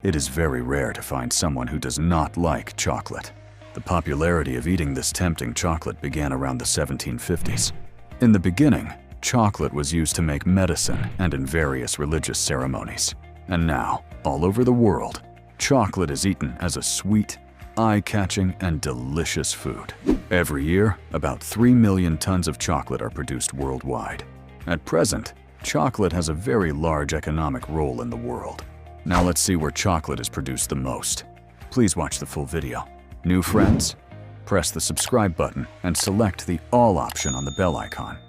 It is very rare to find someone who does not like chocolate. The popularity of eating this tempting chocolate began around the 1750s. In the beginning, chocolate was used to make medicine and in various religious ceremonies. And now, all over the world, chocolate is eaten as a sweet, eye-catching, and delicious food. Every year, about 3 million tons of chocolate are produced worldwide. At present, chocolate has a very large economic role in the world. Now let's see where chocolate is produced the most. Please watch the full video. New friends? Press the subscribe button and select the All option on the bell icon.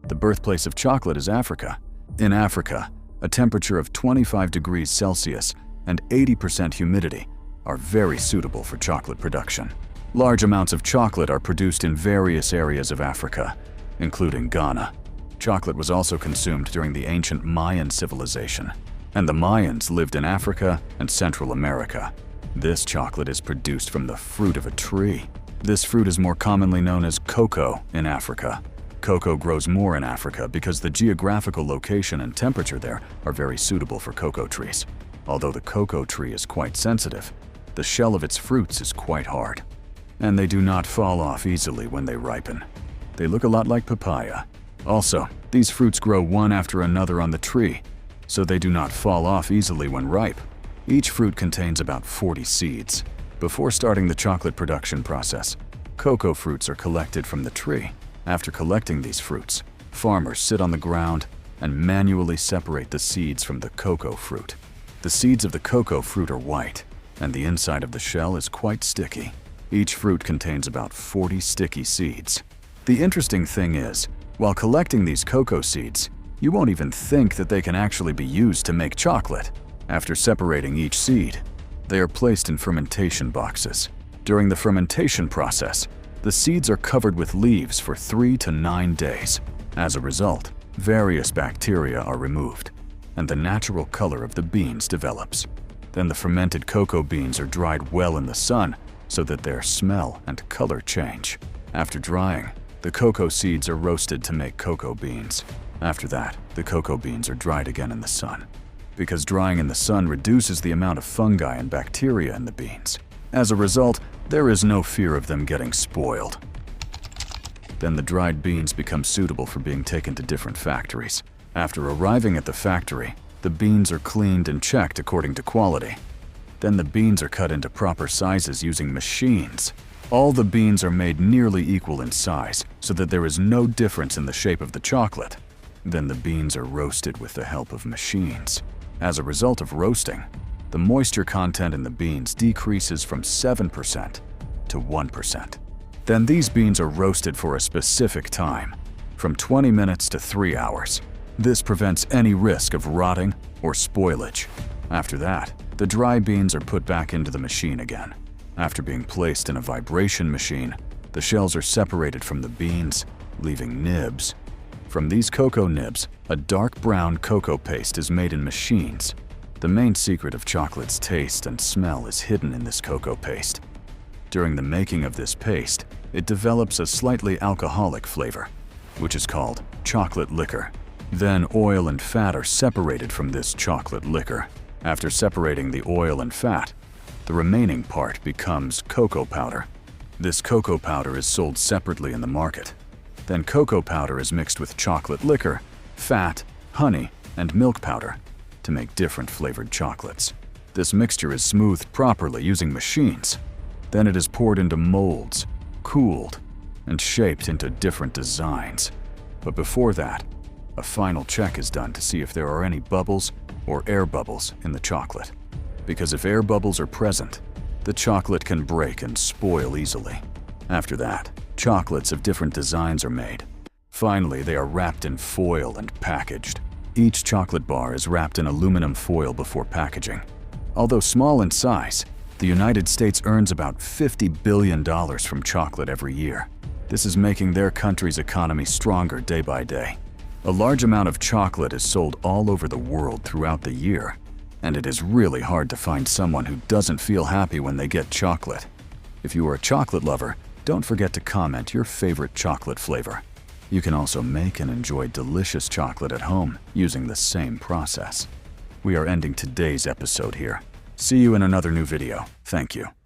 The birthplace of chocolate is Africa. In Africa, a temperature of 25 degrees Celsius and 80% humidity are very suitable for chocolate production. Large amounts of chocolate are produced in various areas of Africa, including Ghana. Chocolate was also consumed during the ancient Mayan civilization, and the Mayans lived in Africa and Central America. This chocolate is produced from the fruit of a tree. This fruit is more commonly known as cocoa in Africa. Cocoa grows more in Africa because the geographical location and temperature there are very suitable for cocoa trees. Although the cocoa tree is quite sensitive, the shell of its fruits is quite hard, and they do not fall off easily when they ripen. They look a lot like papaya. Also, these fruits grow one after another on the tree, so they do not fall off easily when ripe. Each fruit contains about 40 seeds. Before starting the chocolate production process, cocoa fruits are collected from the tree. After collecting these fruits, farmers sit on the ground and manually separate the seeds from the cocoa fruit. The seeds of the cocoa fruit are white, and the inside of the shell is quite sticky. Each fruit contains about 40 sticky seeds. The interesting thing is, while collecting these cocoa seeds, you won't even think that they can actually be used to make chocolate. After separating each seed, they are placed in fermentation boxes. During the fermentation process, the seeds are covered with leaves for 3 to 9 days. As a result, various bacteria are removed, and the natural color of the beans develops. Then the fermented cocoa beans are dried well in the sun so that their smell and color change. After drying, the cocoa seeds are roasted to make cocoa beans. After that, the cocoa beans are dried again in the sun, because drying in the sun reduces the amount of fungi and bacteria in the beans. As a result, there is no fear of them getting spoiled. Then the dried beans become suitable for being taken to different factories. After arriving at the factory, the beans are cleaned and checked according to quality. Then the beans are cut into proper sizes using machines. All the beans are made nearly equal in size so that there is no difference in the shape of the chocolate. Then the beans are roasted with the help of machines. As a result of roasting, the moisture content in the beans decreases from 7% to 1%. Then these beans are roasted for a specific time, from 20 minutes to 3 hours. This prevents any risk of rotting or spoilage. After that, the dry beans are put back into the machine again. After being placed in a vibration machine, the shells are separated from the beans, leaving nibs. From these cocoa nibs, a dark brown cocoa paste is made in machines. The main secret of chocolate's taste and smell is hidden in this cocoa paste. During the making of this paste, it develops a slightly alcoholic flavor, which is called chocolate liquor. Then oil and fat are separated from this chocolate liquor. After separating the oil and fat, the remaining part becomes cocoa powder. This cocoa powder is sold separately in the market. Then cocoa powder is mixed with chocolate liquor, fat, honey, and milk powder to make different flavored chocolates. This mixture is smoothed properly using machines. Then it is poured into molds, cooled, and shaped into different designs. But before that, a final check is done to see if there are any bubbles or air bubbles in the chocolate. Because if air bubbles are present, the chocolate can break and spoil easily. After that, chocolates of different designs are made. Finally, they are wrapped in foil and packaged. Each chocolate bar is wrapped in aluminum foil before packaging. Although small in size, the United States earns about $50 billion from chocolate every year. This is making their country's economy stronger day by day. A large amount of chocolate is sold all over the world throughout the year, and it is really hard to find someone who doesn't feel happy when they get chocolate. If you are a chocolate lover, don't forget to comment your favorite chocolate flavor. You can also make and enjoy delicious chocolate at home using the same process. We are ending today's episode here. See you in another new video. Thank you.